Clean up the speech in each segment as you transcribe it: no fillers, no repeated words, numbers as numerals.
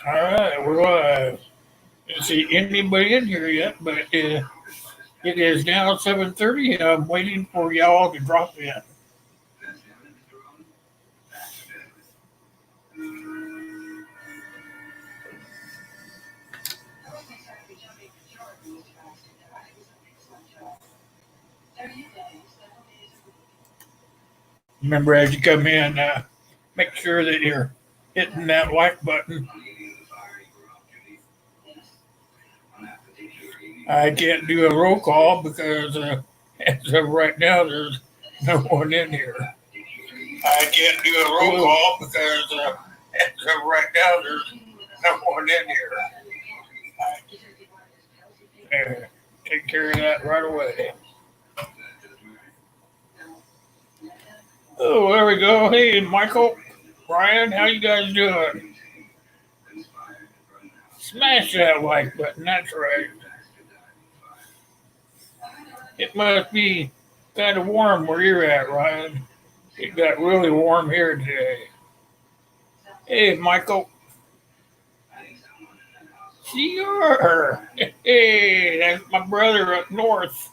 All right, we're live. Don't see anybody in here yet, but it is now 7:30. I'm waiting for y'all to drop in. Remember, as you come in, make sure that you're hitting that like button. I can't do a roll call because as of right now, there's no one in here. I can't do a roll call because as of right now, there's no one in here. Take care of that right away. Oh, there we go. Hey, Michael, Brian, how you guys doing? Smash that like button. That's right. It must be kind of warm where you're at, Ryan. It got really warm here today. Hey, Michael. Sure. Hey, that's my brother up north.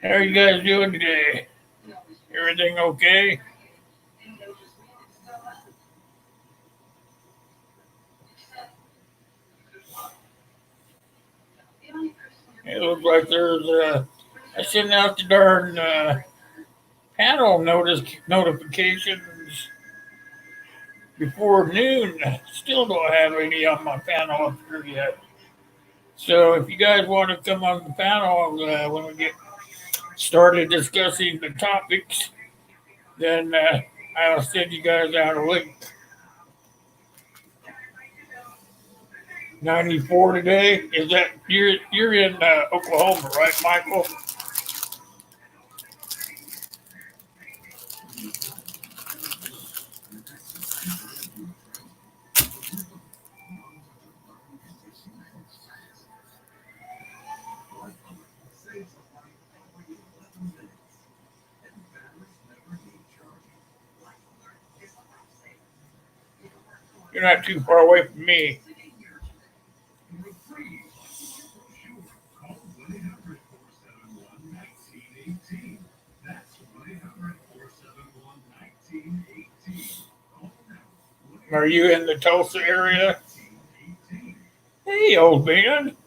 How are you guys doing today? Everything okay? It looks like there's I sent out the darn panel notifications before noon. Still don't have any on my panel up here yet. So if you guys want to come on the panel when we get started discussing the topics, then I'll send you guys out a link. 94 today. Is that you're in Oklahoma, right, Michael? You're not too far away from me. Are you in the Tulsa area? Hey, old man.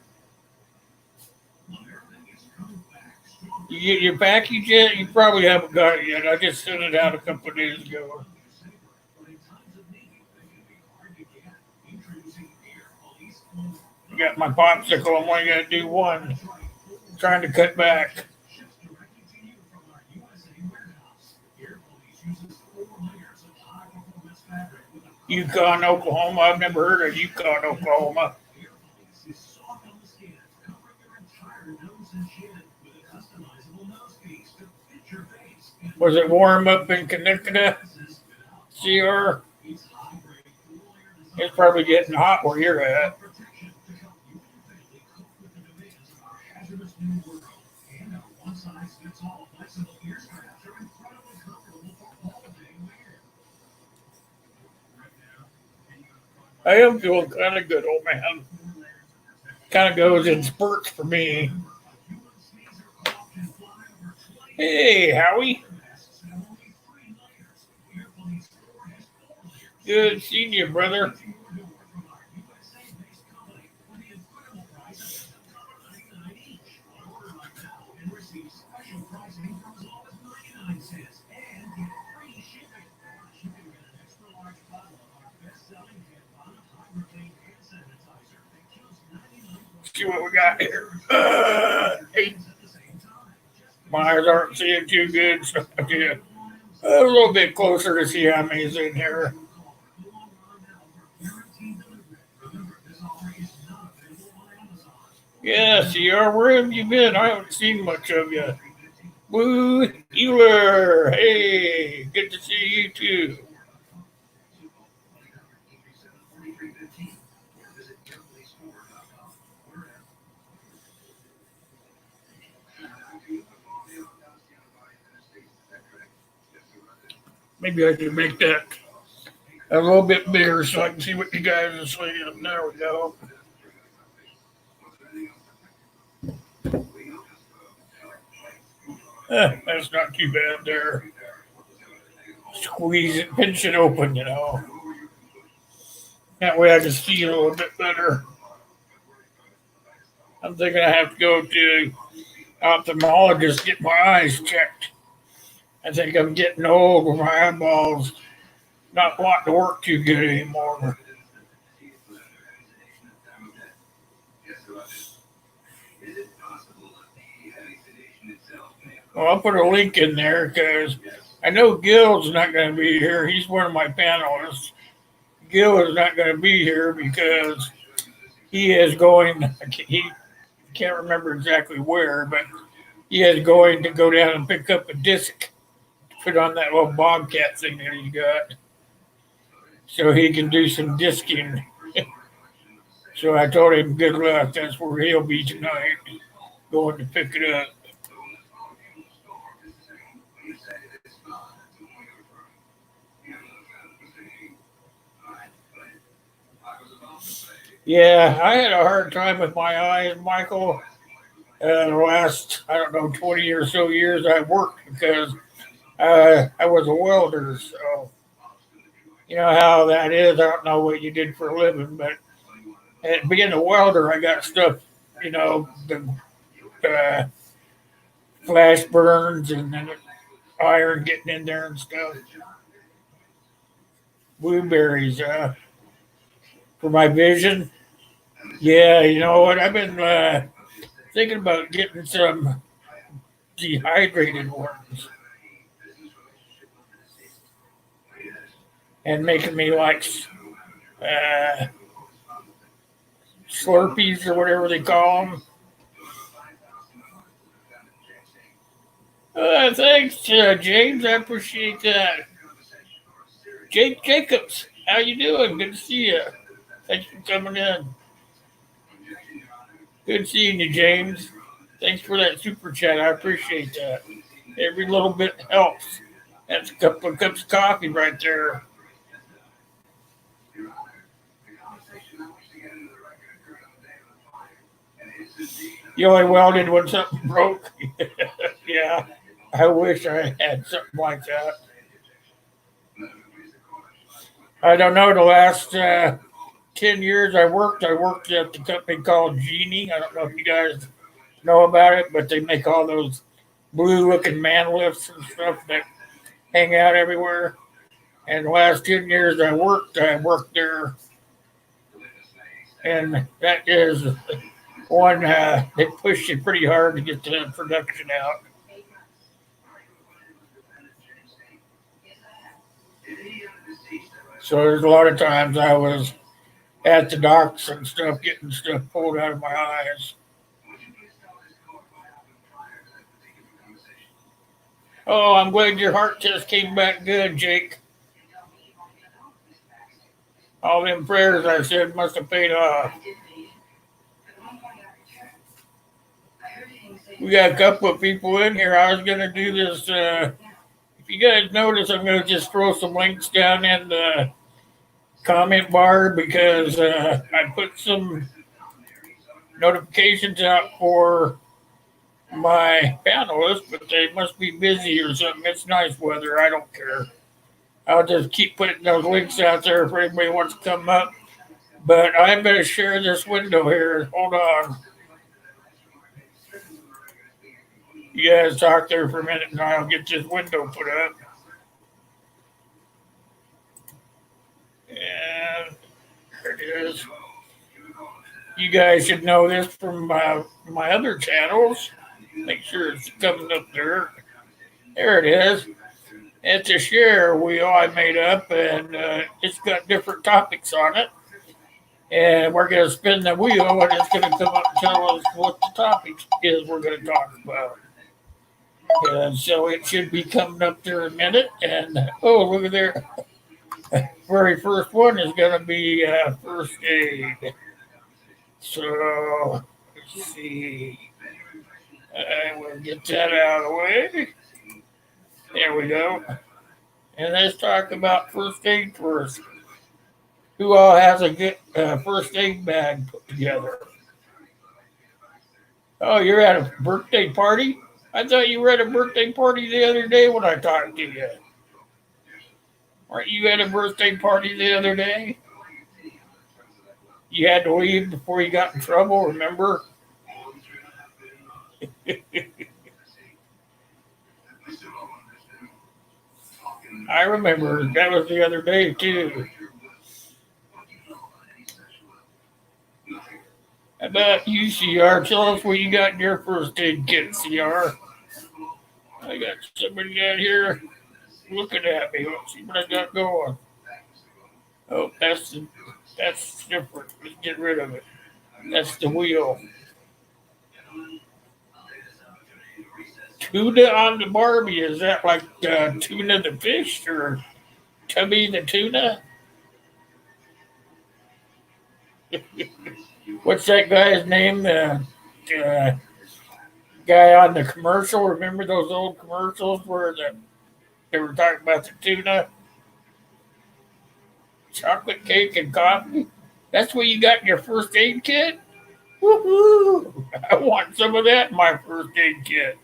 You get your package yet? You probably haven't got it yet. I just sent it out a couple of days ago. I got my popsicle. I'm only going to do one. I'm trying to cut back. Yukon, Oklahoma. I've never heard of Yukon, Oklahoma. Was it warm up in Connecticut? CR? It's probably getting hot where you're at. I am feeling kind of good, old man. Kind of goes in spurts for me. Hey, Howie. Good seeing you, brother. See what we got here. Hey. My eyes aren't seeing too good, so I get a little bit closer to see how many's in here. Yeah, CR, where have you been? I haven't seen much of you. Blue Euler, hey, good to see you too. Maybe I can make that a little bit bigger so I can see what you guys are saying. There we go. That's not too bad there. Squeeze it, pinch it open, you know. That way I can see it a little bit better. I'm thinking I have to go to ophthalmologist get my eyes checked. I think I'm getting old with my eyeballs not wanting to work too good anymore. Well, I'll put a link in there because I know Gil's not going to be here. He's one of my panelists. Gil is not going to be here because he is going. He can't remember exactly where, but he is going to go down and pick up a disc to put on that little bobcat thing that he got, so he can do some disking. So I told him good luck. That's where he'll be tonight, going to pick it up. Yeah, I had a hard time with my eyes, Michael. The last, I don't know, 20 or so years I worked because I was a welder. So, you know how that is. I don't know what you did for a living, but being a welder, I got stuff, the uh, flash burns and then iron getting in there and stuff. Blueberries for my vision. Yeah, you know what? I've been thinking about getting some dehydrated ones and making me like uh, Slurpees or whatever they call them. Thanks, James. I appreciate that. Jake Jacobs, how you doing? Good to see you. Thanks for coming in. Good seeing you, James. Thanks for that super chat. I appreciate that. Every little bit helps. That's a couple of cups of coffee right there. You only welded when something broke. Yeah, I wish I had something like that. I don't know. The last 10 years I worked at the company called Genie. I don't know if you guys know about it, but they make all those blue looking man lifts and stuff that hang out everywhere. And the last 10 years I worked there, and that is one they push you pretty hard to get the production out. So there's a lot of times I was at the docks and stuff, getting stuff pulled out of my eyes. Oh, I'm glad your heart test came back good, Jake. All them prayers I said must have paid off. We got a couple of people in here. I was going to do this. If you guys notice, I'm going to just throw some links down in the comment bar because I put some notifications out for my panelists, but they must be busy or something. It's nice weather. I don't care. I'll just keep putting those links out there if anybody wants to come up. But I'm going to share this window here. Hold on. You guys talk there for a minute and I'll get this window put up. And there it is. You guys should know this from my other channels. Make sure it's coming up there. There it is. It's a share wheel I made up, and it's got different topics on it. And we're going to spin the wheel, and it's going to come up and tell us what the topic is we're going to talk about. And so it should be coming up there in a minute. And oh, look at there. Very first one is going to be first aid. So let's see. I will get that out of the way. There we go. and let's talk about first aid first. Who all has a good first aid bag put together? Oh, you're at a birthday party? I thought you were at a birthday party the other day when I talked to you. Aren't you at a birthday party the other day? You had to leave before you got in trouble, remember? I remember that was the other day too. How about you, CR? Tell us what you got in your first aid kit, CR. I got somebody down here looking at me. Let's see what I got going. Oh, that's different. Let's get rid of it. That's the wheel. Tuna on the Barbie. Is that like Tuna the fish or Tubby the tuna? What's that guy's name? The guy on the commercial. Remember those old commercials where they were talking about the tuna, chocolate cake, and coffee? That's what you got in your first aid kit? Woohoo! I want some of that in my first aid kit.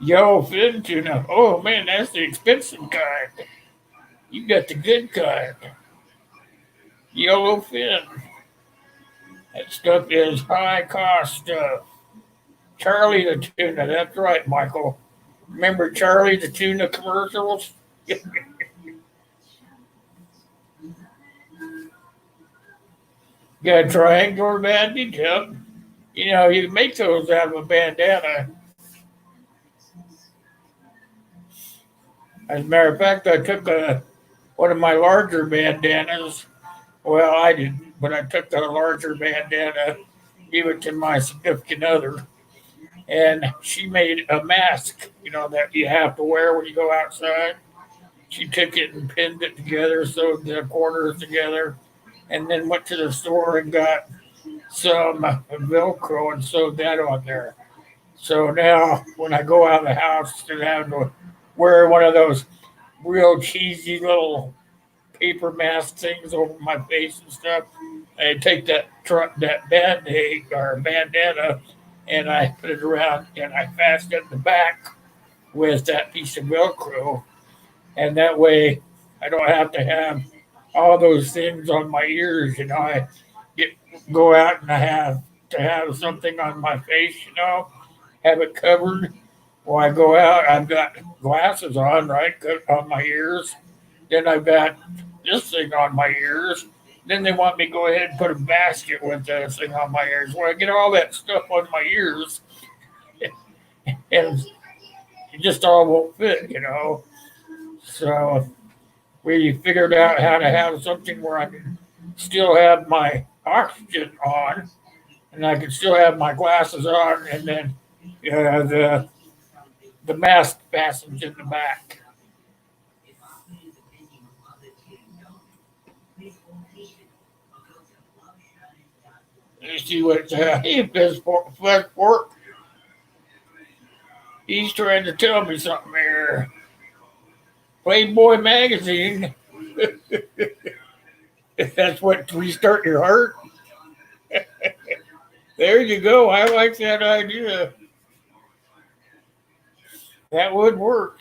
Yellow fin tuna. Oh man, that's the expensive kind. You got the good kind. Yellow fin. That stuff is high cost stuff. Charlie the tuna. That's right, Michael. Remember Charlie the tuna commercials? Got a triangular bandage? Yep. You know, you can make those out of a bandana. As a matter of fact, I took one of my larger bandanas. Well, I didn't, but I took the larger bandana, gave it to my significant other, and she made a mask, that you have to wear when you go outside. She took it and pinned it together, sewed the corners together, and then went to the store and got some Velcro and sewed that on there. So now when I go out of the house, instead of having to wear one of those real cheesy little paper mask things over my face and stuff, I take that band-aid or bandana and I put it around and I fasten it in the back with that piece of Velcro, and that way I don't have to have all those things on my ears. I get go out and I have to have something on my face. Have it covered. When I go out, I've got glasses on, right, on my ears. Then I've got this thing on my ears. Then they want me to go ahead and put a basket with this thing on my ears. Well, I get all that stuff on my ears, and it just all won't fit. So we figured out how to have something where I can still have my oxygen on, and I can still have my glasses on, and then the mask fastens in the back. You see what he says for Fleshport. He's trying to tell me something here. Playboy magazine. If that's what restart your heart. There you go. I like that idea. That would work,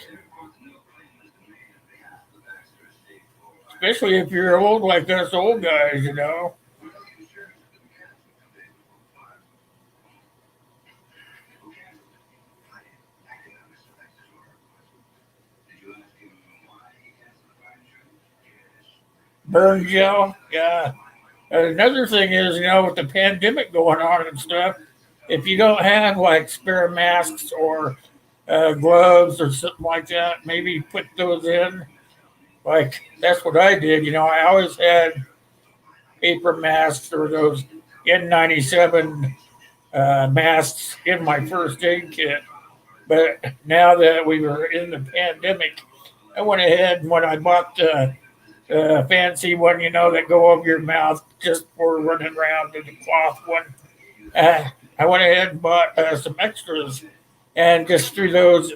especially if you're old like us old guys. Burn gel. Yeah. Another thing is, with the pandemic going on and stuff, if you don't have like spare masks or gloves or something like that, maybe put those in. Like that's what I did. I always had paper masks or those N97 masks in my first aid kit. But now that we were in the pandemic, I went ahead and when I bought the fancy one, that go over your mouth just for running around, the cloth one. I went ahead and bought some extras and just threw those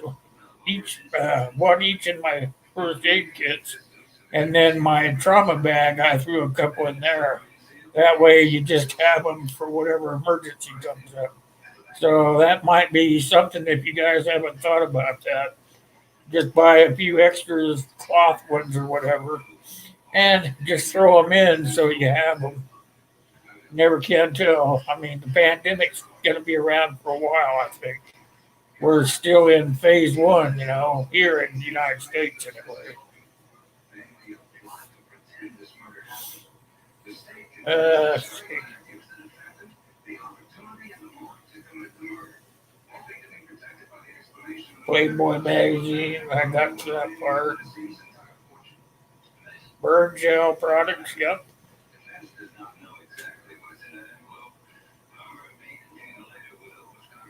each one each in my first aid kits, and then my trauma bag I threw a couple in there. That way you just have them for whatever emergency comes up. So that might be something if you guys haven't thought about that. Just buy a few extras, cloth ones or whatever, and just throw them in so you have them. Never can tell. I mean, the pandemic's going to be around for a while, I think. We're still in phase one, here in the United States anyway. Let's see. Playboy magazine, I got to that part. Burn gel products, yep.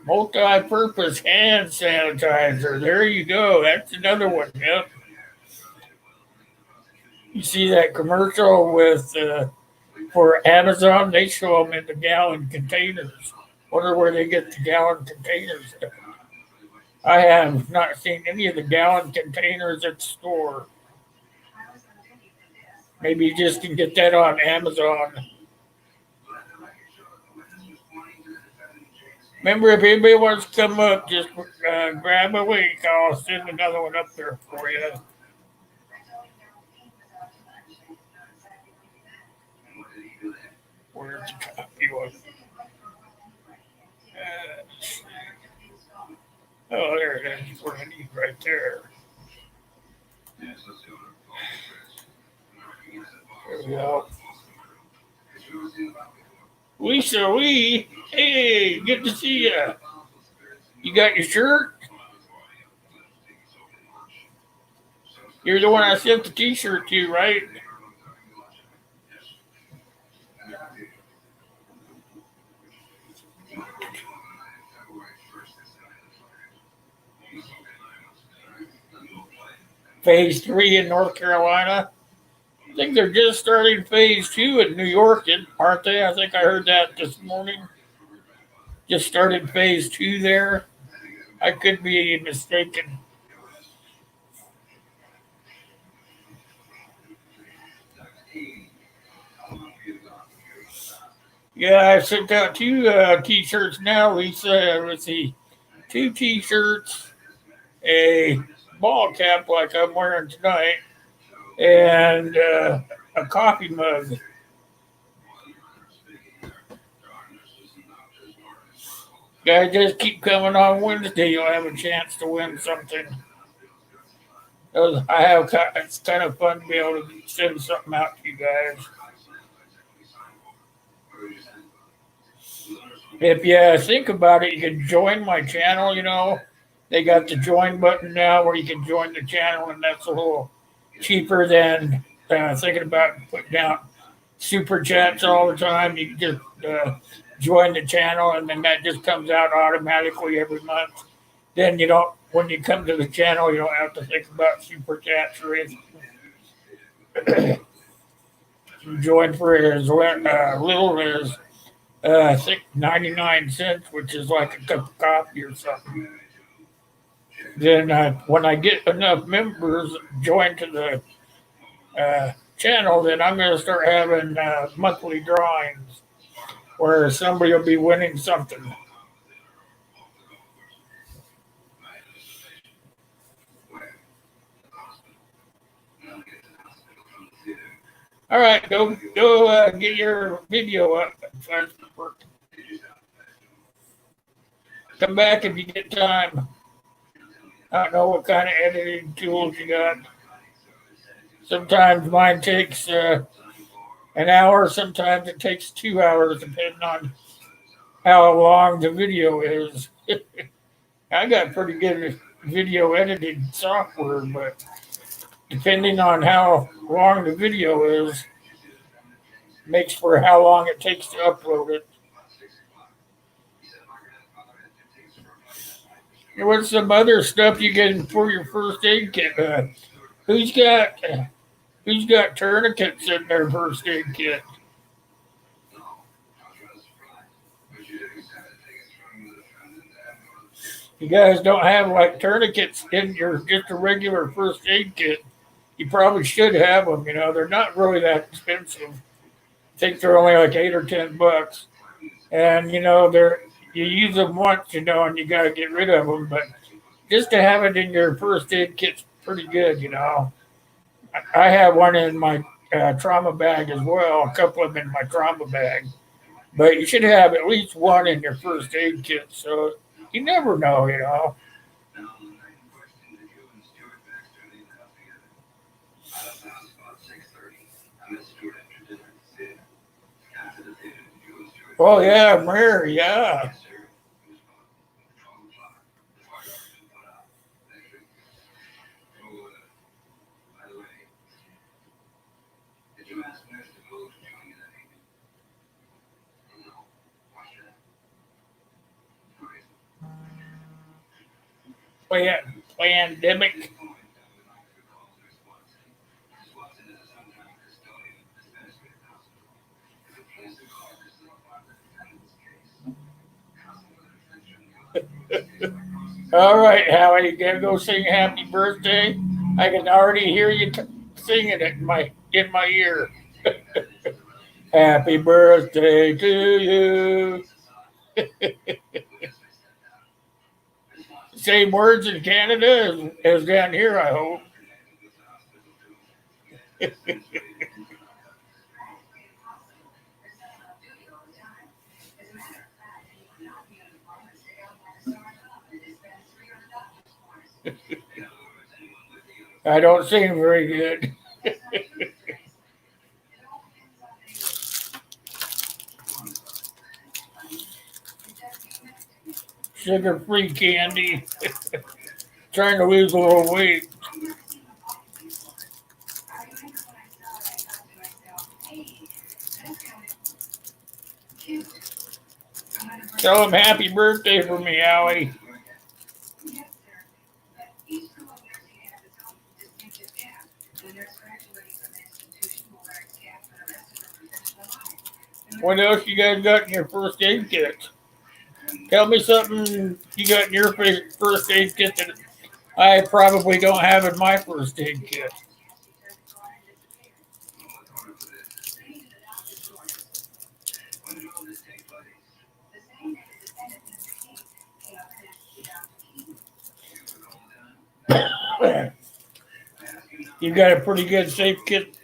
Multi-purpose hand sanitizer. There you go. That's another one. Yep. You see that commercial with for Amazon? They show them in the gallon containers. Wonder where they get the gallon containers. I have not seen any of the gallon containers at the store. Maybe you just can get that on Amazon. Remember, if anybody wants to come up, just grab a link. I'll send another one up there for you. Where's the copy one? Oh, there it is. We're going to need right there. There we go. Lisa Lee, hey, good to see you. You got your shirt? You're the one I sent the t-shirt to, right? Phase 3 in North Carolina. I think they're just starting phase 2 in New York, aren't they? I think I heard that this morning. Just started phase 2 there. I could be mistaken. Yeah, I sent out 2 t-shirts now, Lisa. Let's see. 2 t-shirts, a ball cap like I'm wearing tonight, and a coffee mug. Guys, just keep coming on Wednesday. You'll have a chance to win something. It's kind of fun to be able to send something out to you guys. If you think about it, you can join my channel. They got the join button now where you can join the channel, and that's a little cheaper than thinking about putting out super chats all the time. You can just join the channel, and then that just comes out automatically every month. Then when you come to the channel, you don't have to think about super chats or anything. Join for as little as I think 99 cents, which is like a cup of coffee or something. Then when I get enough members joined to the channel, then I'm going to start having monthly drawings where somebody will be winning something. All right, go get your video up. Come back if you get time. I don't know what kind of editing tools you got. Sometimes mine takes an hour. Sometimes it takes 2 hours, depending on how long the video is. I got pretty good video editing software, but depending on how long the video is, makes for how long it takes to upload it. What's some other stuff you get for your first aid kit? Who's got tourniquets in their first aid kit? If you guys don't have like tourniquets in your just a regular first aid kit, you probably should have them. You know, they're not really that expensive. I think they're only like $8 or $10, and you know they're you use them once, you know, and you got to get rid of them. But just to have it in your first aid kit's pretty good, you know. I have one in my trauma bag as well, a couple of them in my trauma bag. But you should have at least one in your first aid kit, so you never know, you know. Oh yeah, Mary, yeah. Pandemic. All right, Howie, you gotta go sing "Happy Birthday." I can already hear you singing it in my ear. Happy birthday to you. Same words in Canada as down here, I hope. I don't sing very good. Sugar-free candy. Trying to lose a little weight. Tell him happy birthday for me, Howie. What else you guys got in your first aid kit? Tell me something you got in your first aid kit that I probably don't have in my first aid kit. You got a pretty good safe kit,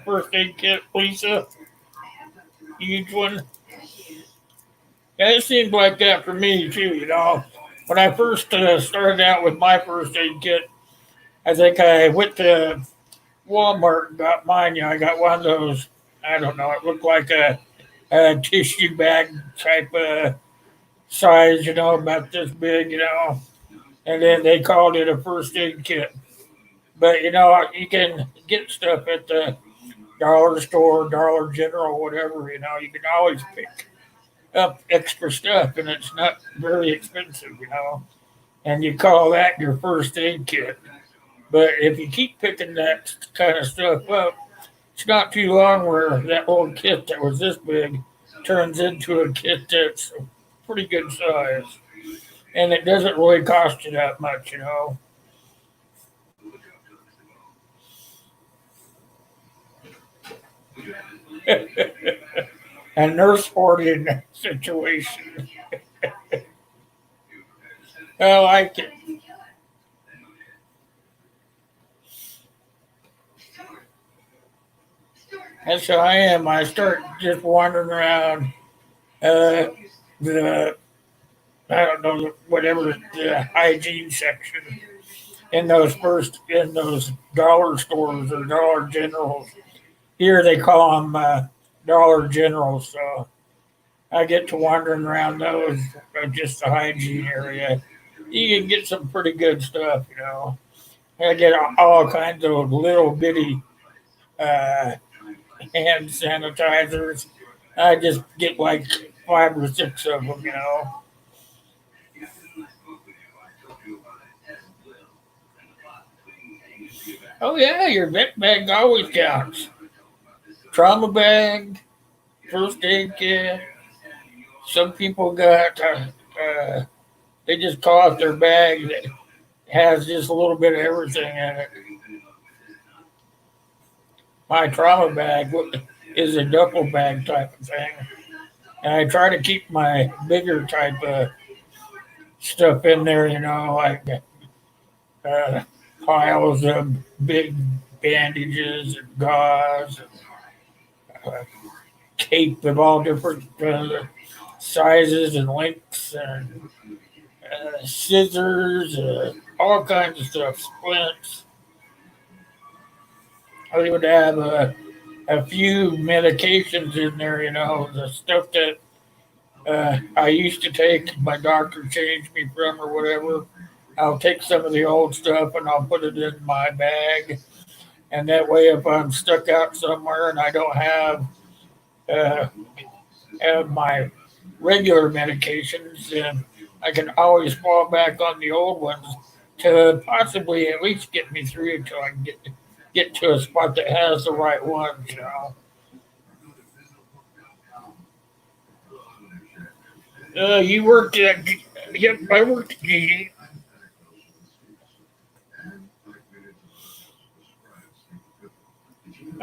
first aid kit, Lisa. Each one. Yeah, it seemed like that for me too. You know, when I first started out with my first aid kit, I think I went to Walmart and got mine. You know, I got one of those. I don't know. It looked like a tissue bag type size. You know, about this big. You know, and then they called it a first aid kit. But you know, you can get stuff at the dollar store, Dollar General, whatever. You know, you can always pick up extra stuff, and it's not very expensive. You know, and you call that your first aid kit. But if you keep picking that kind of stuff up, it's not too long where that old kit that was this big turns into a kit that's a pretty good size. And it doesn't really cost you that much, you know. A nurse sporting situation. I like it. That's how I am. I start just wandering around uh, the, I don't know, whatever the hygiene section in those dollar stores or Dollar Generals. Here they call them Dollar Generals. So I get to wandering around those, just the hygiene area. You can get some pretty good stuff, you know. I get all kinds of little bitty uh, hand sanitizers. I just get like 5 or 6 of them, you know. Oh yeah, your vet bag always counts. Trauma bag, first aid kit. Some people got they just call out their bag that has just a little bit of everything in it. My trauma bag is a duffel bag type of thing. And I try to keep my bigger type of stuff in there, like uh, piles of big bandages and gauze, and, tape of all different sizes and lengths, and scissors, all kinds of stuff, splints. I would have a few medications in there, the stuff that I used to take, my doctor changed me from or whatever. I'll take some of the old stuff and I'll put it in my bag. And that way, if I'm stuck out somewhere and I don't uh, have my regular medications, then I can always fall back on the old ones to possibly at least get me through until I can get to a spot that has the right ones. You worked at, yep, I worked at GD.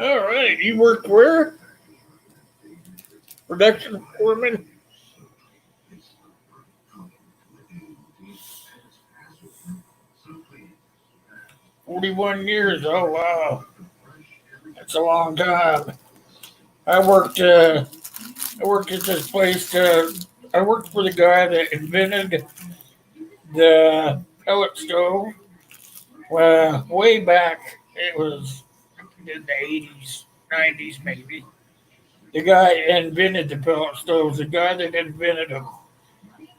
All right, you worked where? Production foreman? 41 years. Oh, wow. That's a long time. I worked, uh, I worked at this place. I worked for the guy that invented the pellet stove. Well, way back, it was in the 80s, 90s maybe. The guy invented the pellet stoves, the guy that invented them.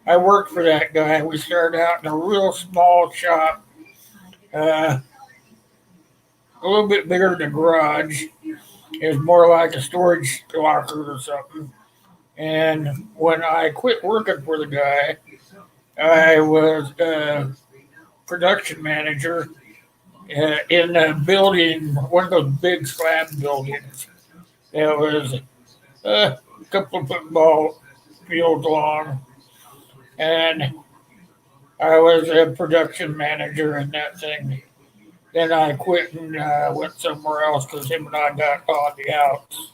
I worked for that guy. We started out in a real small shop, uh, a little bit bigger than a garage. It was more like a storage locker or something. And when I quit working for the guy, I was a production manager in a building, one of those big slab buildings. It was a couple of football fields long, and I was a production manager in that thing. Then I quit and went somewhere else because him and I got on the outs.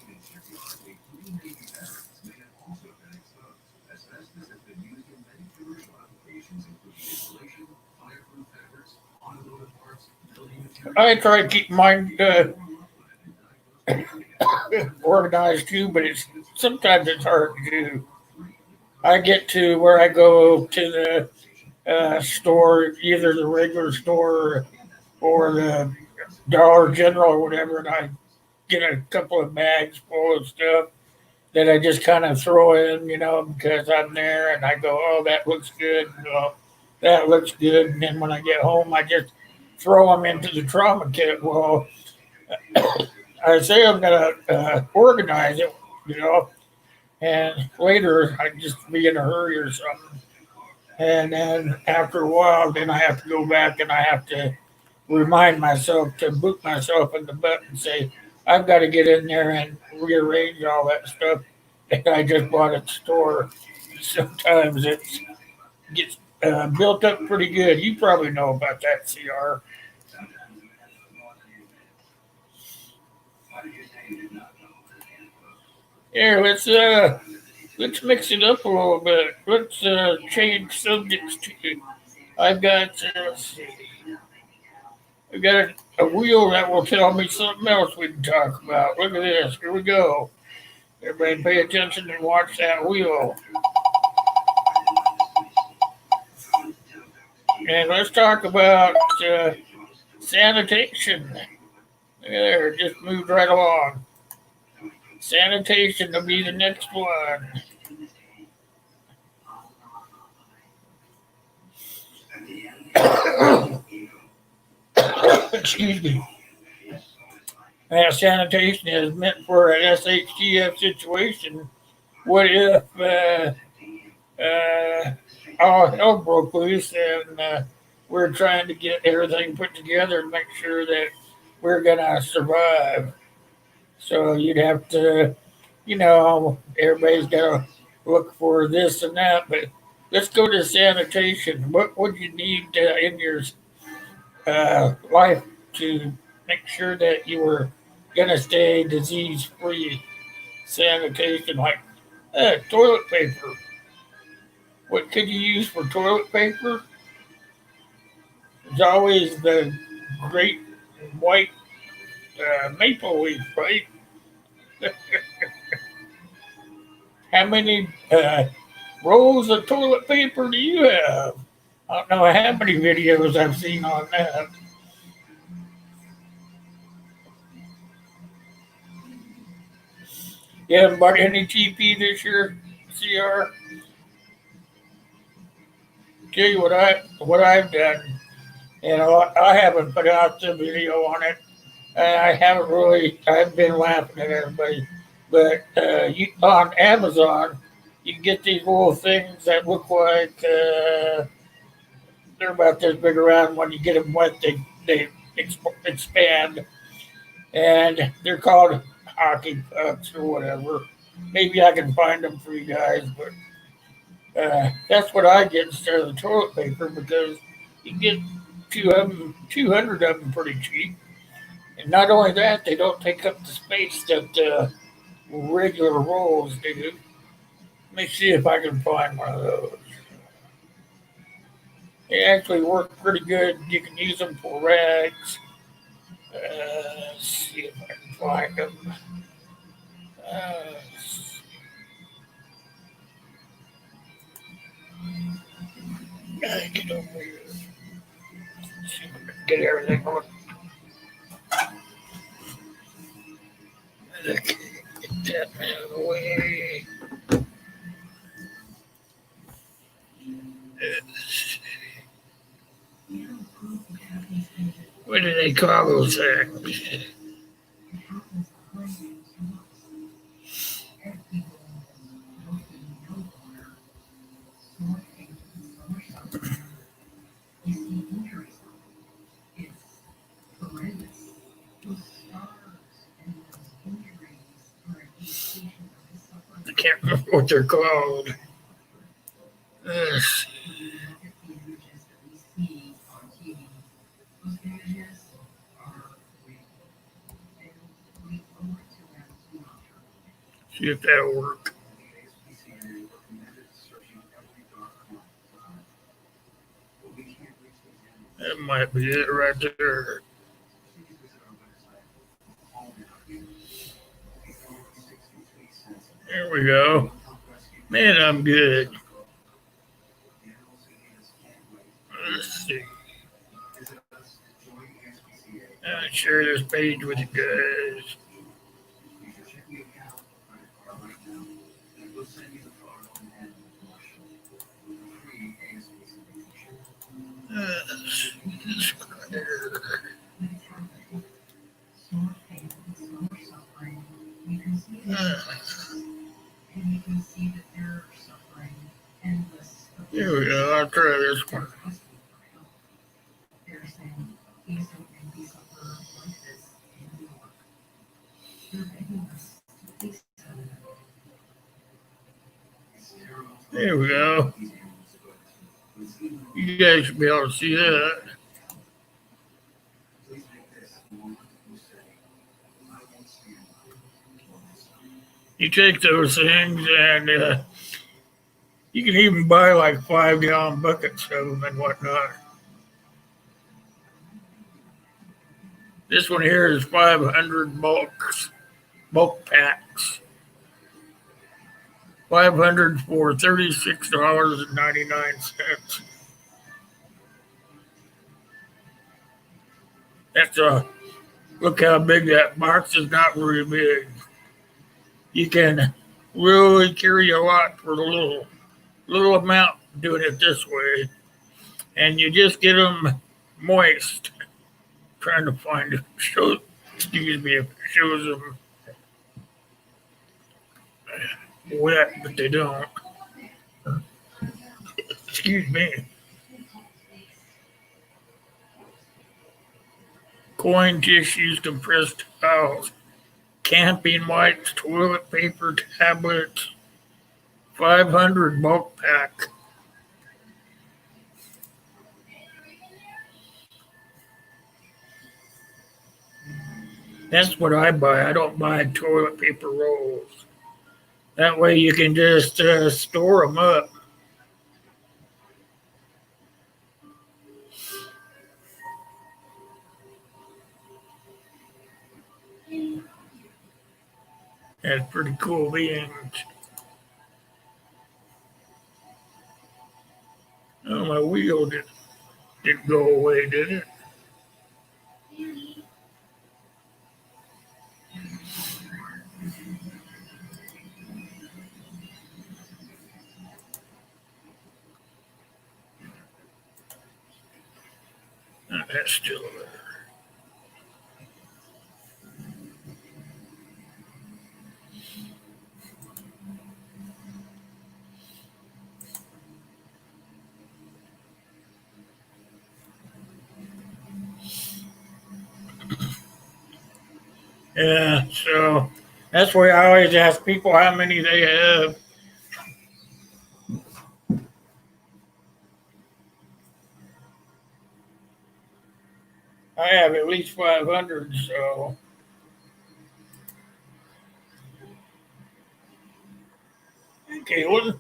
I try to keep mine organized too, but sometimes it's hard to do. I get to where I go to the store, either the regular store or the Dollar General or whatever, and I get a couple of bags full of stuff that I just kind of throw in, because I'm there and I go, oh, that looks good, that looks good, and then when I get home, I just throw them into the trauma kit. Well, I say I'm gonna organize it, you know, and later I just be in a hurry or something. And then after a while, then I have to go back and I have to remind myself to boot myself in the butt and say, I've got to get in there and rearrange all that stuff that I just bought at the store. Sometimes it gets built up pretty good. You probably know about that, CR. Here, let's mix it up a little bit. Let's change subjects to. I've got let's see. I've got a wheel that will tell me something else we can talk about. Look at this. Here we go. Everybody pay attention and watch that wheel. And let's talk about sanitation. Look at there, it just moved right along. Sanitation will be the next one. Excuse me. Sanitation is meant for an SHTF situation. What if all hell broke loose and we're trying to get everything put together and make sure that we're going to survive? So you'd have to, everybody's got to look for this and that, but let's go to sanitation. What would you need in your life to make sure that you were gonna stay disease free? Sanitation, like toilet paper. What could you use for toilet paper? It's always the great white maple leaf, right? How many rolls of toilet paper do you have? I don't know how many videos I've seen on that. You haven't bought any TP this year, CR? Tell you what I've done. You know, I haven't put out the video on it. I haven't really. I've been laughing at everybody, but on Amazon, you can get these little things that look like they're about this big around. When you get them wet, they expand, and they're called hockey pucks or whatever. Maybe I can find them for you guys, but that's what I get instead of the toilet paper because you can get 200 of them pretty cheap. And not only that, they don't take up the space that regular rolls do. Let me see if I can find one of those. They actually work pretty good. You can use them for rags. Let's see if I can find them. Uh, get over here. See if I can get everything on. Okay, get that out of the way. What do they call those things? I can't remember what they're called. Uh, See if that'll work. That might be it right there. There we go. Man, I'm good. Let's see. I'll share this page with you guys. Here we go. I'll try this one. There we go. You guys should be able to see that. You take those things and you can even buy like 5-gallon buckets of them and whatnot. This one here is 500 bulk packs. 500 for $36.99. That's look how big that box is. Not very big. You can really carry a lot for the little amount doing it this way, and you just get them moist. Trying to find it. Excuse me if it shows them wet, but they don't. Excuse me. Coin tissues, compressed towels, camping wipes, toilet paper, tablets, 500 bulk pack. That's what I buy. I don't buy toilet paper rolls. That way you can just store them up. That's pretty cool beans. Oh, my wheel didn't go away, did it? That's still there. Yeah, so that's why I always ask people how many they have. I have at least 500, so. Okay, well,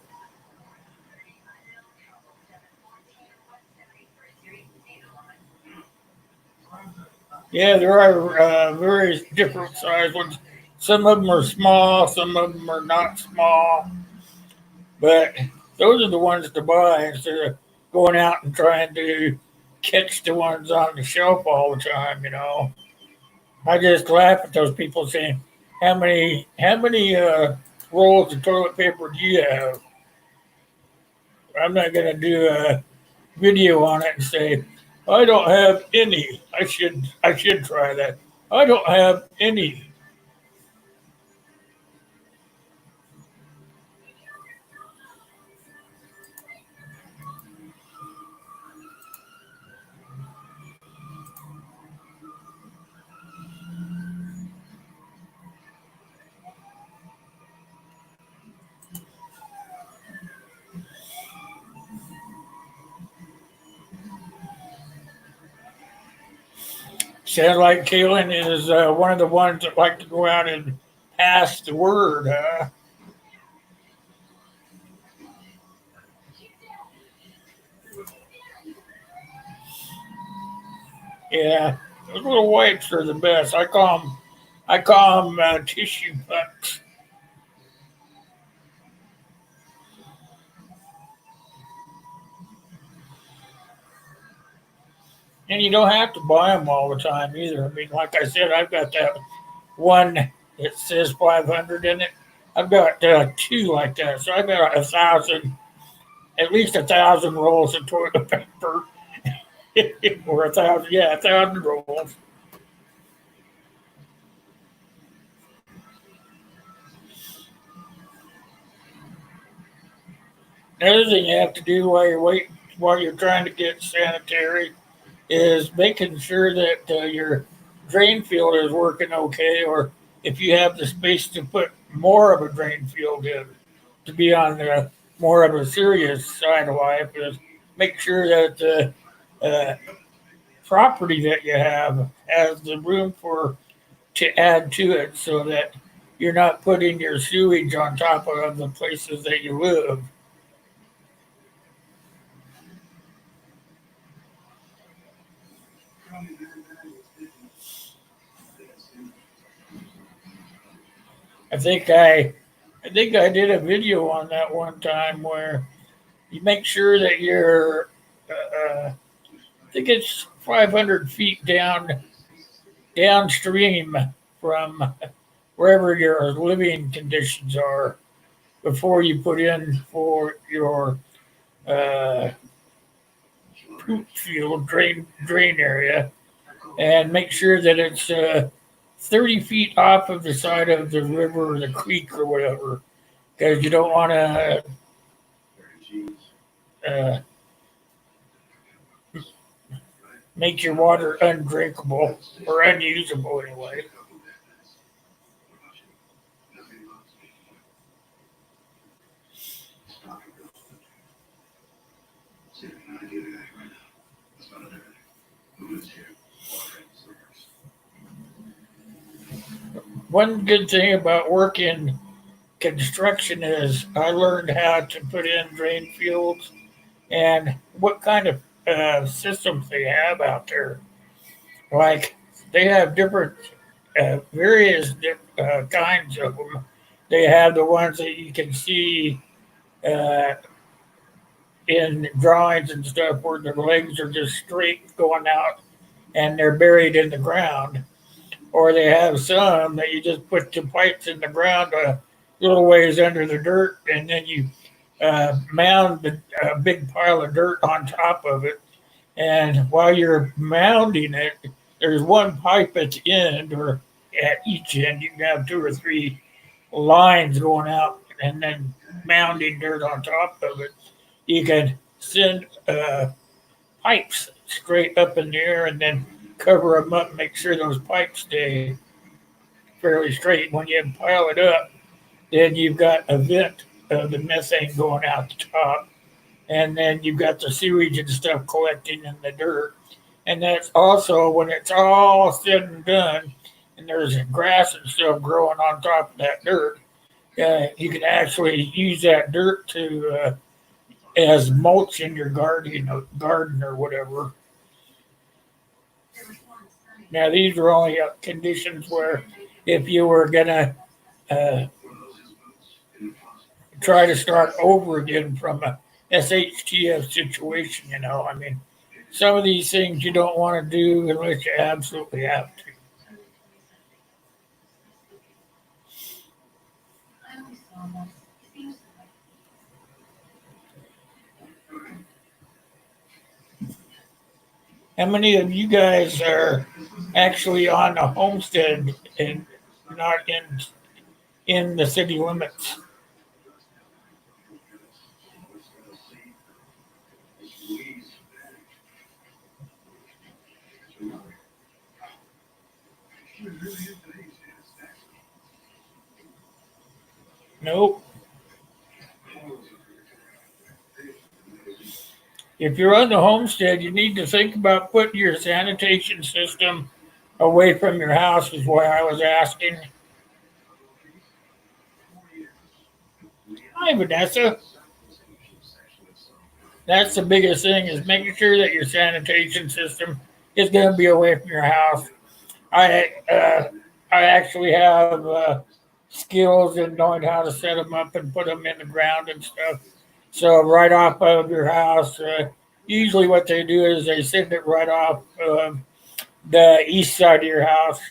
yeah, there are various different size ones. Some of them are small, some of them are not small, but those are the ones to buy instead of going out and trying to catch the ones on the shelf all the time. I just laugh at those people saying, how many rolls of toilet paper do you have? I'm not going to do a video on it and say, I don't have any. I should try that. I don't have any. Sounds like Kaylin is one of the ones that like to go out and pass the word. Yeah, those little wipes are the best. I call them tissue pucks. And you don't have to buy them all the time either. I mean, like I said, I've got that one that says 500 in it. I've got two like that, so I've got 1,000, at least 1,000 rolls of toilet paper, or 1,000, yeah, 1,000 rolls. Another thing you have to do while you're trying to get sanitary, is making sure that your drain field is working okay, or if you have the space to put more of a drain field in, to be on the more of a serious side of life, is make sure that the property that you have has the room for to add to it, so that you're not putting your sewage on top of the places that you live. I think I think I did a video on that one time where you make sure that you're, I think it's 500 feet downstream from wherever your living conditions are before you put in for your uh, poop field drain area, and make sure that it's 30 feet off of the side of the river or the creek or whatever, because you don't want to uh, make your water undrinkable or unusable anyway. one good thing about working construction is I learned how to put in drain fields and what kind of systems they have out there. Like they have different, kinds of them. They have the ones that you can see uh, in drawings and stuff where their legs are just straight going out and they're buried in the ground. Or they have some that you just put the pipes in the ground a little ways under the dirt and then you mound a big pile of dirt on top of it. And while you're mounding it, there's one pipe at the end or at each end. You can have two or three lines going out and then mounding dirt on top of it. You can send pipes straight up in the air and then cover them up, make sure those pipes stay fairly straight. When you pile it up, then you've got a vent of the methane going out the top, and then you've got the sewage and stuff collecting in the dirt. And that's also when it's all said and done, and there's grass and stuff growing on top of that dirt. You can actually use that dirt to as mulch in your garden or whatever. Now these are only conditions where if you were gonna uh, try to start over again from a SHTF situation, I mean, some of these things you don't want to do unless you absolutely have to. How many of you guys are actually on a homestead and not in the city limits? Nope. If you're on the homestead, you need to think about putting your sanitation system away from your house, is why I was asking. Hi, Vanessa. That's the biggest thing is making sure that your sanitation system is going to be away from your house. I actually have skills in knowing how to set them up and put them in the ground and stuff. So right off of your house, usually what they do is they send it right off the east side of your house,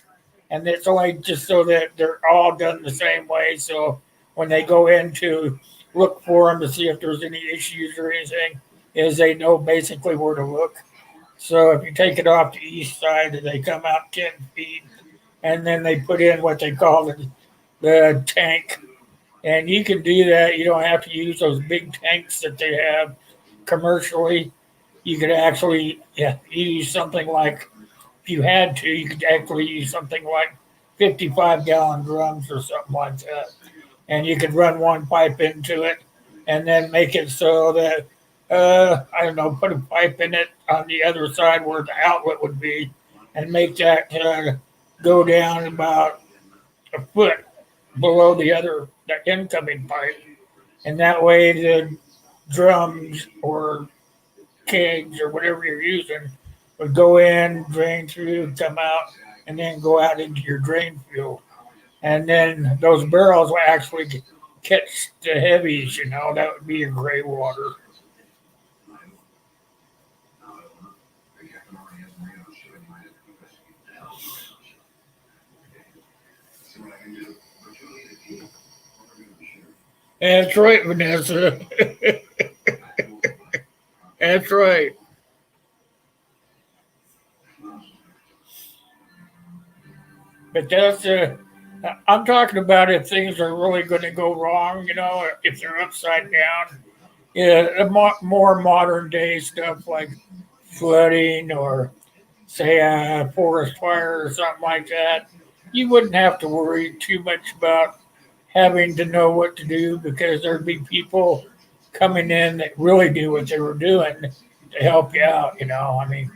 and it's only just so that they're all done the same way. So when they go in to look for them to see if there's any issues or anything, is they know basically where to look. So if you take it off the east side, they come out 10 feet, and then they put in what they call the tank. And you can do that. You don't have to use those big tanks that they have commercially. You could actually use something like, if you had to, you could actually use something like 55-gallon drums or something like that. And you could run one pipe into it and then make it so that, I don't know, put a pipe in it on the other side where the outlet would be and make that go down about a foot below the incoming pipe. And that way the drums or kegs or whatever you're using would go in, drain through, come out, and then go out into your drain field. And then those barrels will actually catch the heavies, that would be your gray water. That's right, Vanessa. That's right. But I'm talking about if things are really going to go wrong, if they're upside down. Yeah, more modern day stuff like flooding or say a forest fire or something like that. You wouldn't have to worry too much about having to know what to do because there'd be people coming in that really knew what they were doing to help you out. I mean,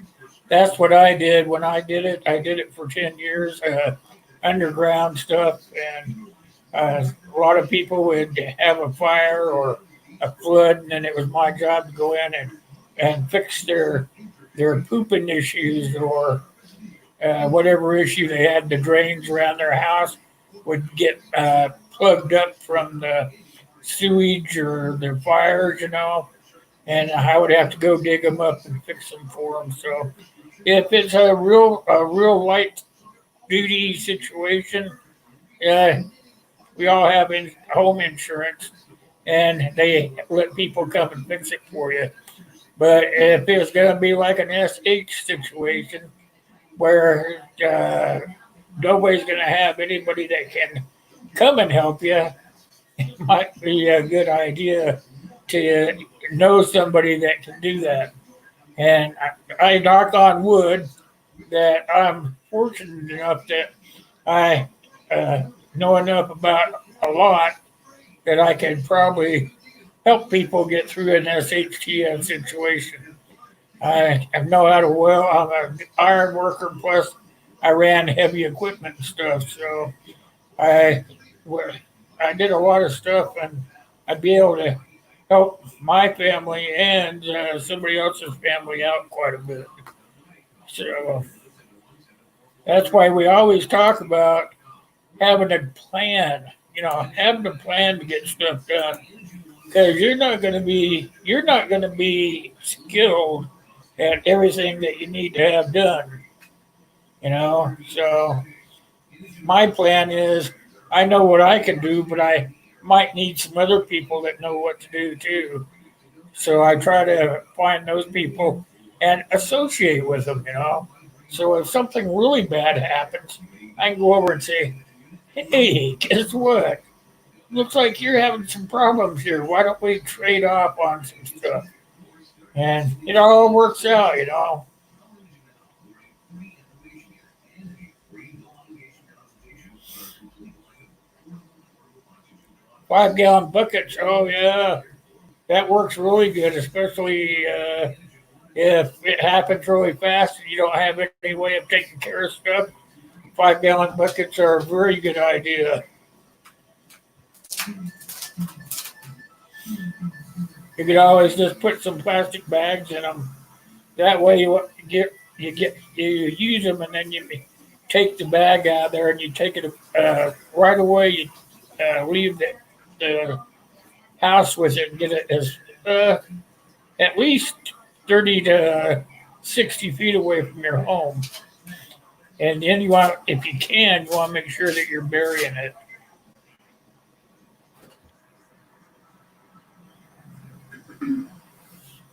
that's what I did when I did it. I did it for 10 years. underground stuff, and a lot of people would have a fire or a flood, and then it was my job to go in and fix their pooping issues or whatever issue they had. The drains around their house would get plugged up from the sewage or their fires, and I would have to go dig them up and fix them for them. So if it's a real light duty situation, uh, we all have home insurance, and they let people come and fix it for you. But if it's going to be like an SH situation where nobody's going to have anybody that can come and help you, it might be a good idea to know somebody that can do that. And I knock on wood that I'm fortunate enough that I know enough about a lot that I can probably help people get through an SHTF situation. I know how to weld. I'm an iron worker. Plus, I ran heavy equipment and stuff. So I I did a lot of stuff, and I'd be able to help my family and somebody else's family out quite a bit. So that's why we always talk about having a plan. Having a plan to get stuff done because you're not going to be skilled at everything that you need to have done. So my plan is I know what I can do, but I might need some other people that know what to do too. So I try to find those people and associate with them. So if something really bad happens, I can go over and say, "Hey, guess what? Looks like you're having some problems here. Why don't we trade off on some stuff?" And it all works out. 5 gallon buckets. Oh yeah, that works really good, especially if it happens really fast and you don't have any way of taking care of stuff. 5 gallon buckets are a very good idea. You could always just put some plastic bags in them. That way you use them and then you take the bag out there and you take it right away. You leave the house with it and get it as at least 30 to 60 feet away from your home. And then if you can, you want to make sure that you're burying it.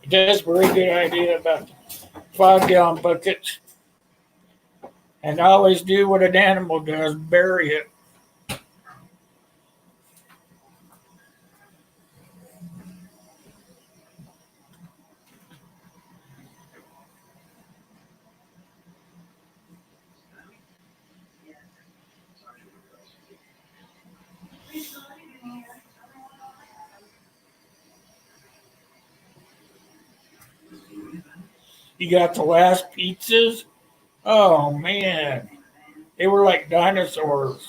That's a very good idea about 5 gallon buckets. And always do what an animal does, bury it. You got the last pizzas? Oh man, they were like dinosaurs.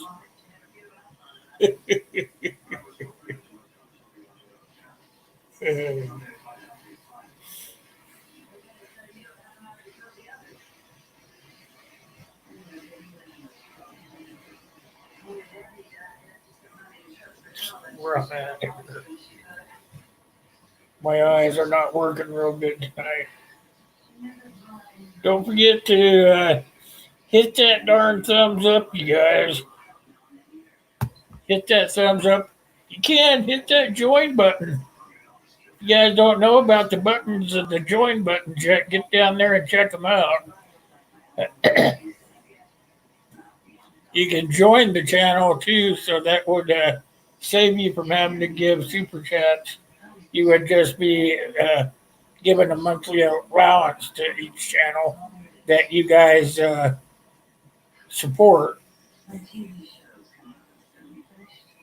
Where I'm at. My eyes are not working real good tonight. Don't forget to hit that darn thumbs up, you guys. Hit that thumbs up. You can hit that join button. You guys don't know about the buttons of the join buttons yet, get down there and check them out. You can join the channel too, so that would save you from having to give super chats. You would just be given a monthly allowance to each channel that you guys support.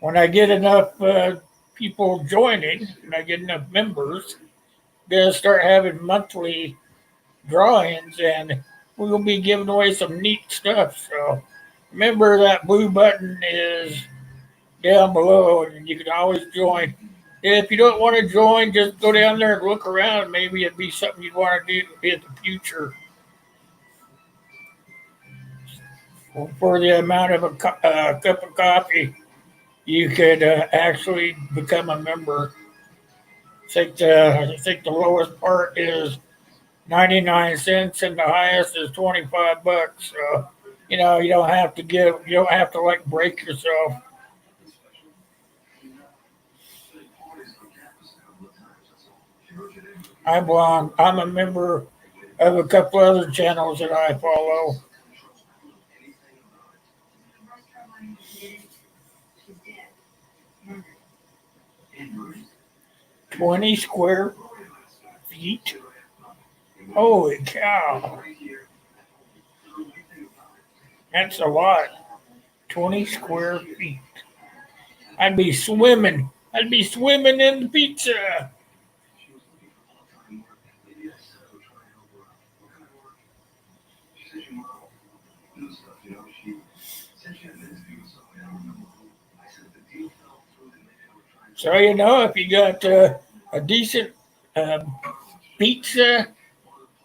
When I get enough people joining, and I get enough members, they'll start having monthly drawings, and we'll be giving away some neat stuff. So Remember that blue button is down below, and you can always join. If you don't want to join, just go down there and look around. Maybe it'd be something you'd want to do in the future for the amount of a cup of coffee. You could actually become a member. I think the lowest part is 99 cents, and the highest is 25 bucks. So you don't have to like break yourself. I'm a member of a couple other channels that I follow. 20 square feet. Holy cow, that's a lot. 20 square feet. I'd be swimming. I'd be swimming in the pizza. So if you got a decent um, pizza,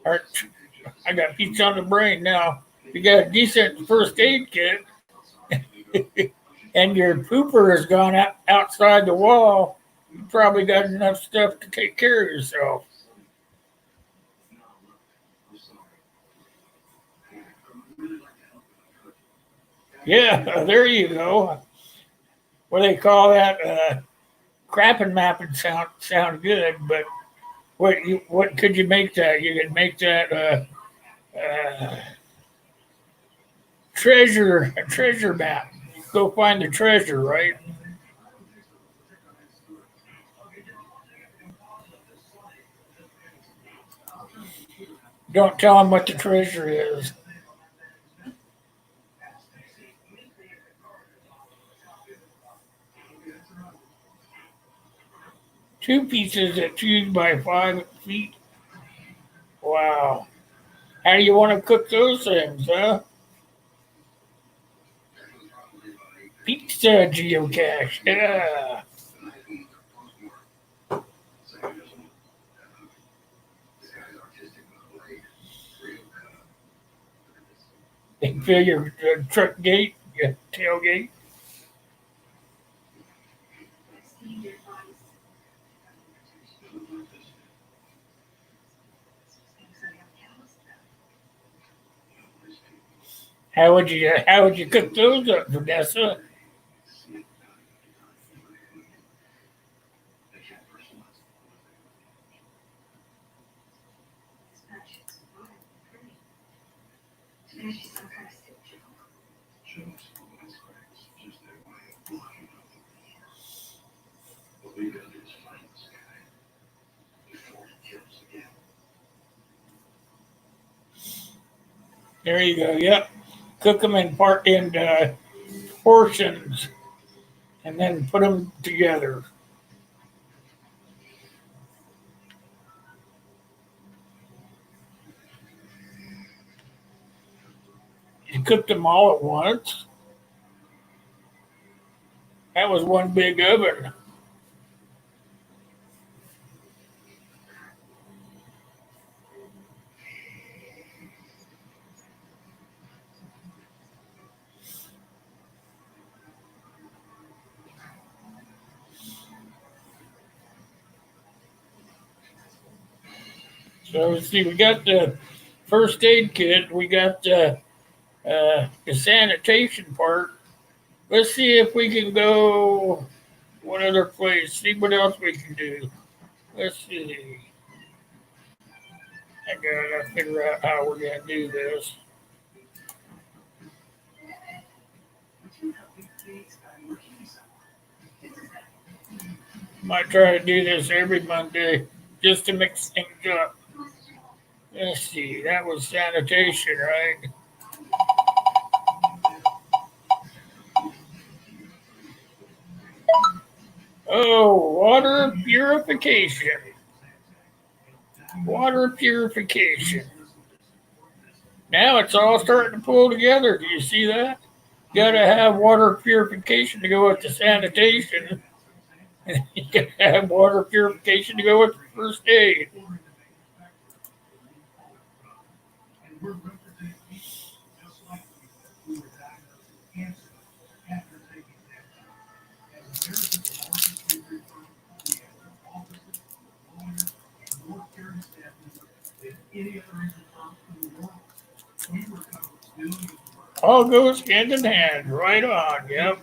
or I got pizza on the brain now. If you got a decent first aid kit, and your pooper has gone outside the wall, you probably got enough stuff to take care of yourself. Yeah, there you go. What do they call that? Crapping mapping sound good, but what could you make that? You could make that uh, a treasure map. Go find the treasure, right? Don't tell them what the treasure is. Two pieces at 2 by 5 feet. Wow. How do you want to cook those things, huh? Pizza geocache. Yeah. They can fill your truck gate, your tailgate. How would you cook those up, Vanessa? There you go. Yep. Cook them in portions, and then put them together. You cooked them all at once. That was one big oven. So let's see. We got the first aid kit. We got the sanitation part. Let's see if we can go one other place. See what else we can do. Let's see. I gotta figure out how we're gonna do this. Might try to do this every Monday just to mix things up. Let's see. That was sanitation, right? Oh, water purification. Water purification. Now it's all starting to pull together. Do you see that? gotta have water purification to go with the sanitation. You gotta have water purification to go with the first aid. All goes hand in hand. Right on. Yep.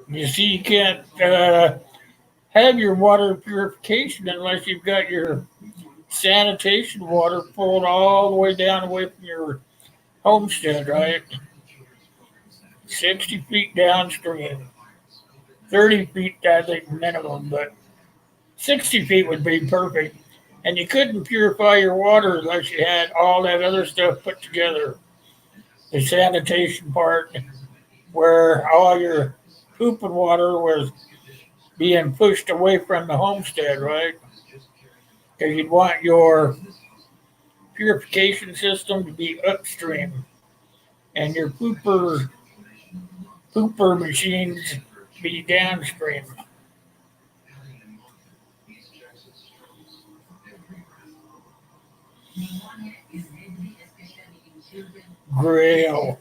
You see, you can't have your water purification unless you've got your sanitation water pulled all the way down away from your homestead, right? 60 feet downstream. 30 feet, I think, minimum, but 60 feet would be perfect. And you couldn't purify your water unless you had all that other stuff put together. The sanitation part, where all your pooping water was being pushed away from the homestead, right? Because you'd want your purification system to be upstream and your pooper machines be downstream. Grail.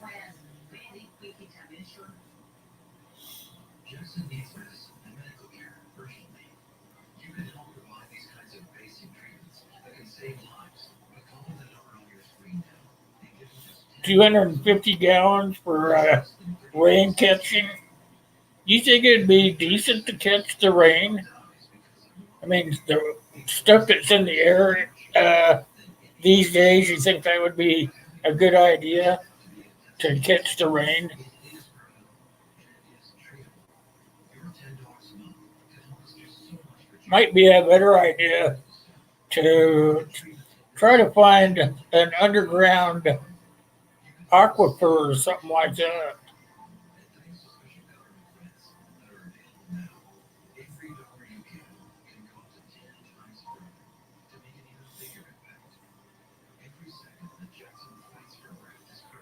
$250 for rain catching. You think it'd be decent to catch the rain? I mean, the stuff that's in the air these days, you think that would be a good idea to catch the rain? Might be a better idea to try to find an underground aquifer or something like that.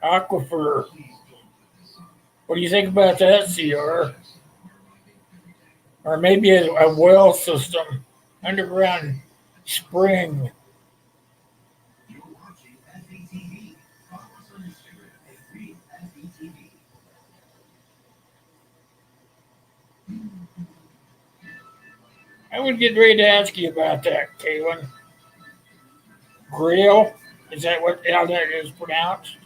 Aquifer. What do you think about that, CR? Or maybe a well system, underground spring. I would get ready to ask you about that, Kaylin. Grill? Is that how that is pronounced?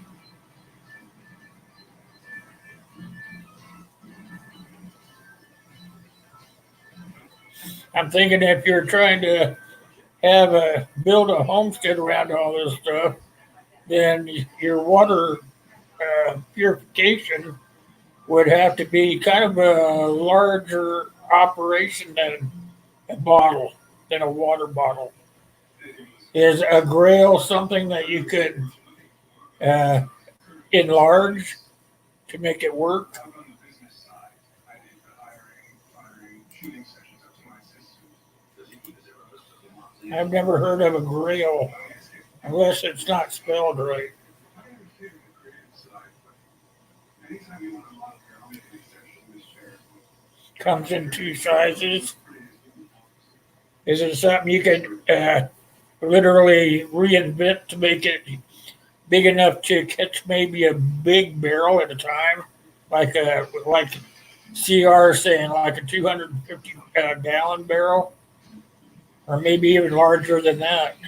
I'm thinking if you're trying to build a homestead around all this stuff, then your water purification would have to be kind of a larger operation than a bottle, than a water bottle. Is a grail something that you could uh, enlarge to make it work? I've never heard of a grail unless it's not spelled right. Comes in two sizes. Is it something you could literally reinvent to make it big enough to catch maybe a big barrel at a time, like CR saying like a 250 gallon barrel, or maybe even larger than that?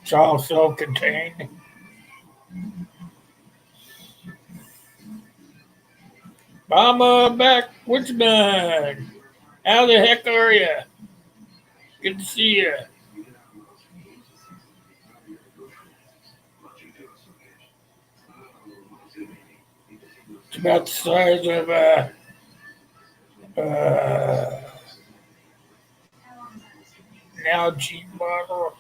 It's all self-contained. Mama back, Woodsman. How the heck are you? Good to see you. It's about the size of uh, now cheap bottle.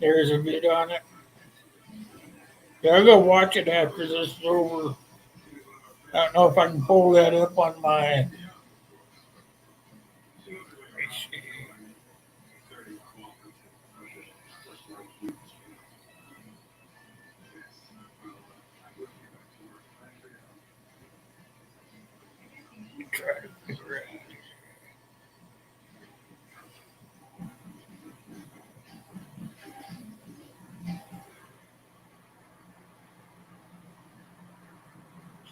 There's a vid on it. Yeah, I'll go watch it after this is over. I don't know if I can pull that up on my. Let me see. Try to figure it out.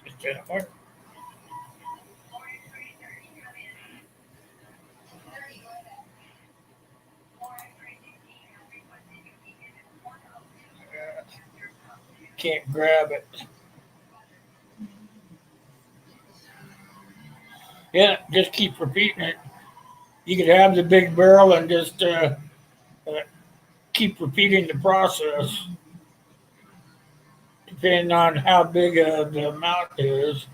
Is that one? Can't grab it. Yeah, just keep repeating it. You could have the big barrel and just uh, keep repeating the process, depending on how big the amount is.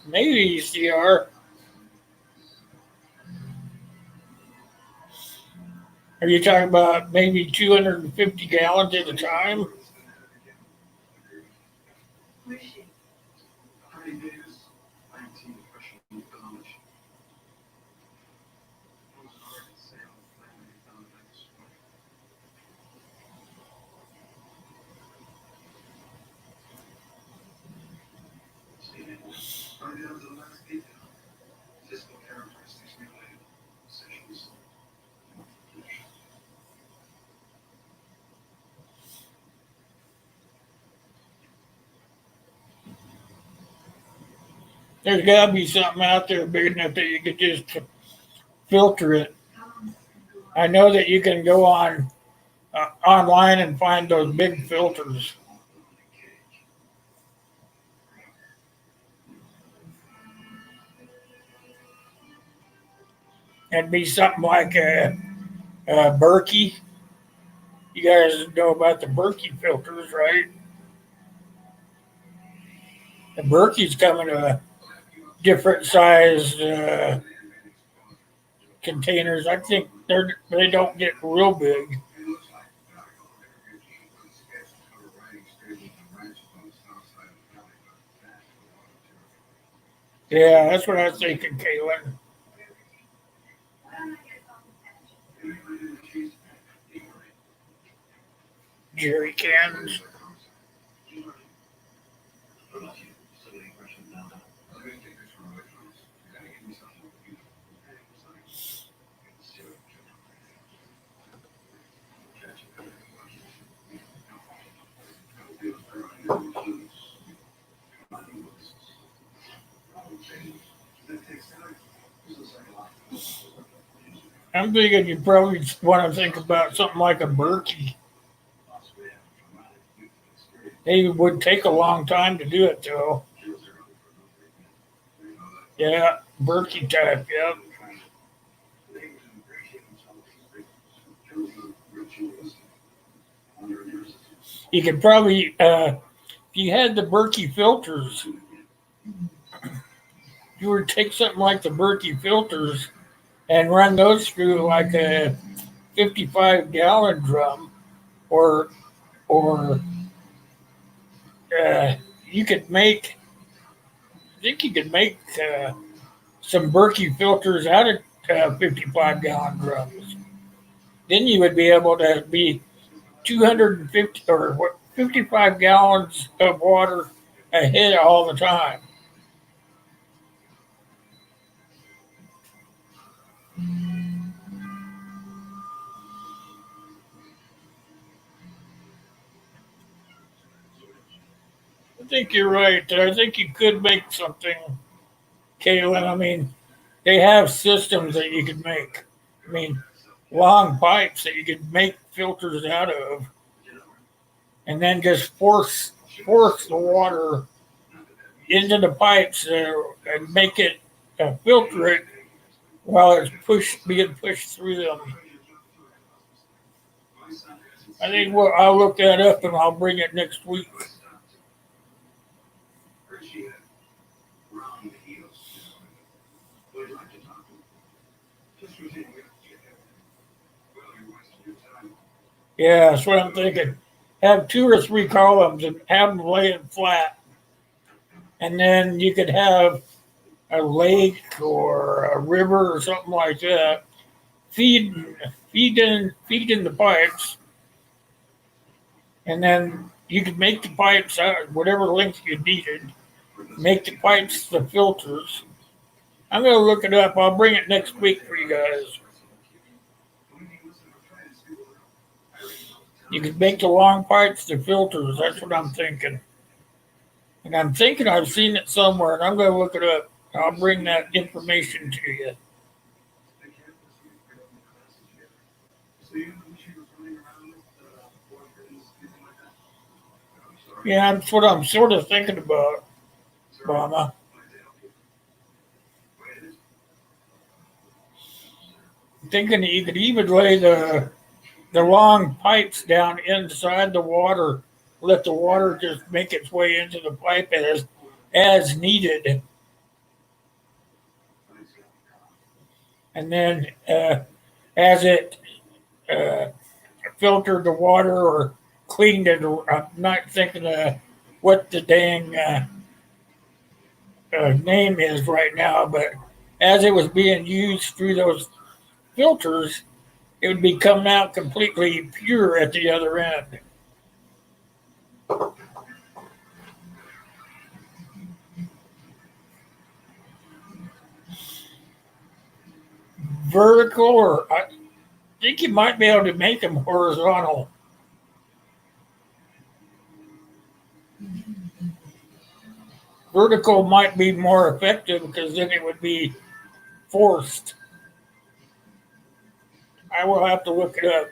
Maybe ECR. Are you talking about maybe 250 gallons at a time? There's got to be something out there big enough that you could just filter it. I know that you can go on online and find those big filters. It'd be something like a Berkey. You guys know about the Berkey filters, right? The Berkey's come in a different size containers. I think they don't get real big. Yeah, that's what I was thinking, Caitlin. Jerry cans. I'm thinking you probably want to think about something like a Berkey. They would take a long time to do it, though. Yeah, Berkey type. Yep. You could probably, if you had the Berkey filters, you would take something like the Berkey filters and run those through like a 55-gallon drum, or or you could make. I think you could make some Berkey filters out of 55-gallon drums. Then you would be able to be 250 or 55 gallons of water ahead all the time. I think you're right. I think you could make something, Kaylin. I mean, they have systems that you could make. I mean, long pipes that you could make filters out of, and then just force the water into the pipes and make it filter it while it's being pushed through them. I think I'll look that up and I'll bring it next week. Yeah, that's what I'm thinking. Have 2 or 3 columns and have them lay it flat. And then you could have a lake or a river or something like that feeding feeding the pipes, and then you could make the pipes out whatever length you needed. Make the pipes the filters. I'm gonna look it up. I'll bring it next week for you guys. You could make the long pipes the filters. That's what I'm thinking. And I'm thinking I've seen it somewhere, and I'm gonna look it up. I'll bring that information to you. Yeah, that's what I'm sort of thinking about, Brahma. Thinking you could even lay the long pipes down inside the water, let the water just make its way into the pipe as needed, and then as it uh, filtered the water or cleaned it. I'm not thinking what the dang name is right now, but as it was being used through those filters, it would be coming out completely pure at the other end. Vertical, or I think you might be able to make them horizontal. Vertical might be more effective because then it would be forced. I will have to look it up.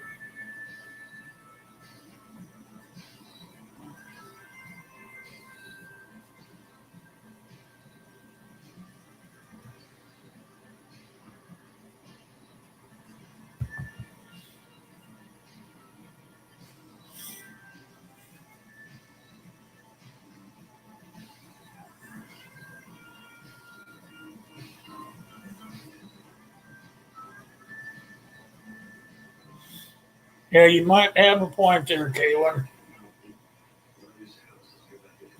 Yeah, you might have a point there, Kaylin.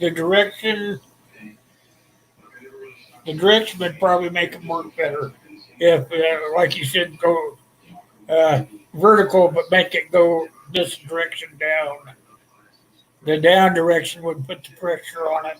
The direction, the direction would probably make it work better if, like you said, go uh, vertical, but make it go this direction down. The down direction would put the pressure on it.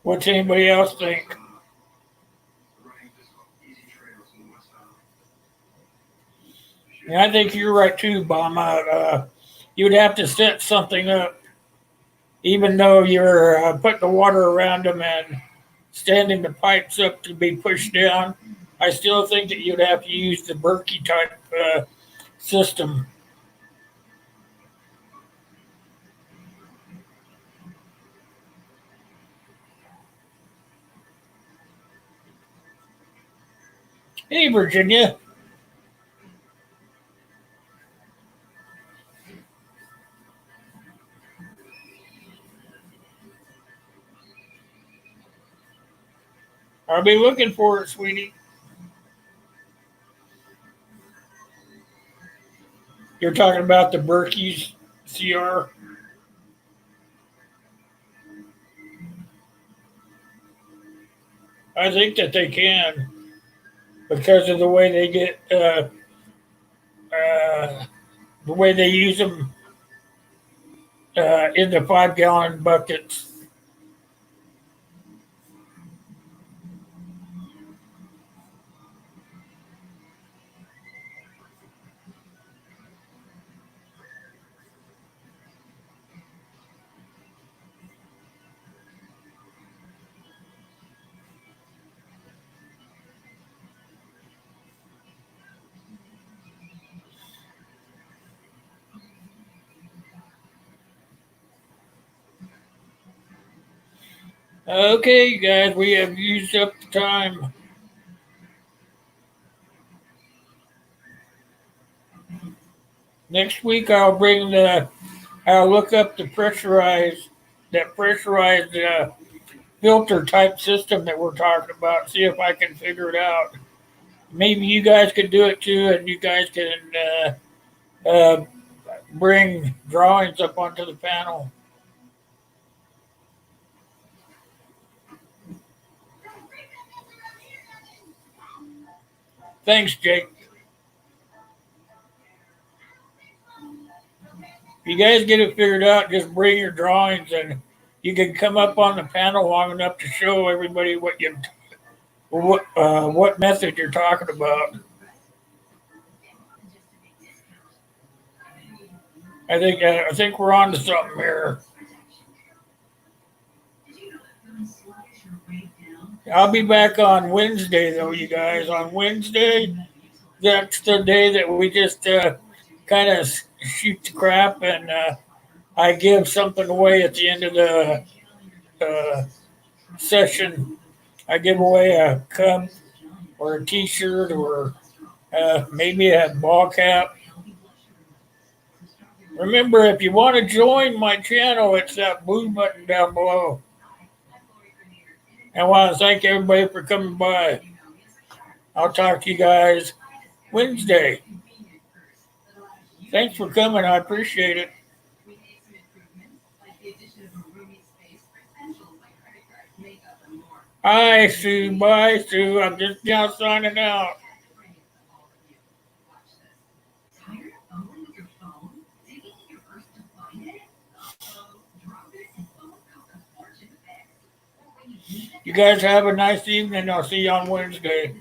What's anybody else think? And I think you're right too, Bob. You would have to set something up, even though you're putting the water around them and standing the pipes up to be pushed down. I still think that you'd have to use the Berkey type system. Hey, Virginia, I'll be looking for it, sweetie. You're talking about the Berkey's CR. I think that they can because of the way they get, the way they use them in the 5 gallon buckets. Okay, you guys, we have used up the time. Next week, I'll look up that pressurized filter type system that we're talking about. See if I can figure it out. Maybe you guys can do it too, and you guys can uh, bring drawings up onto the panel. Thanks, Jake. If you guys get it figured out, just bring your drawings and you can come up on the panel long enough to show everybody what method you're talking about. I think we're on to something here. I'll be back on Wednesday though, you guys. On Wednesday, that's the day that we just kind of shoot the crap and I give something away at the end of the uh, session. I give away a cup or a T-shirt or maybe a ball cap. Remember, if you want to join my channel, it's that blue button down below. I want to thank everybody for coming by. I'll talk to you guys Wednesday. Thanks for coming. I appreciate it. Hi, Sue. Bye, Sue. I'm just now signing out. You guys have a nice evening. I'll see you on Wednesday.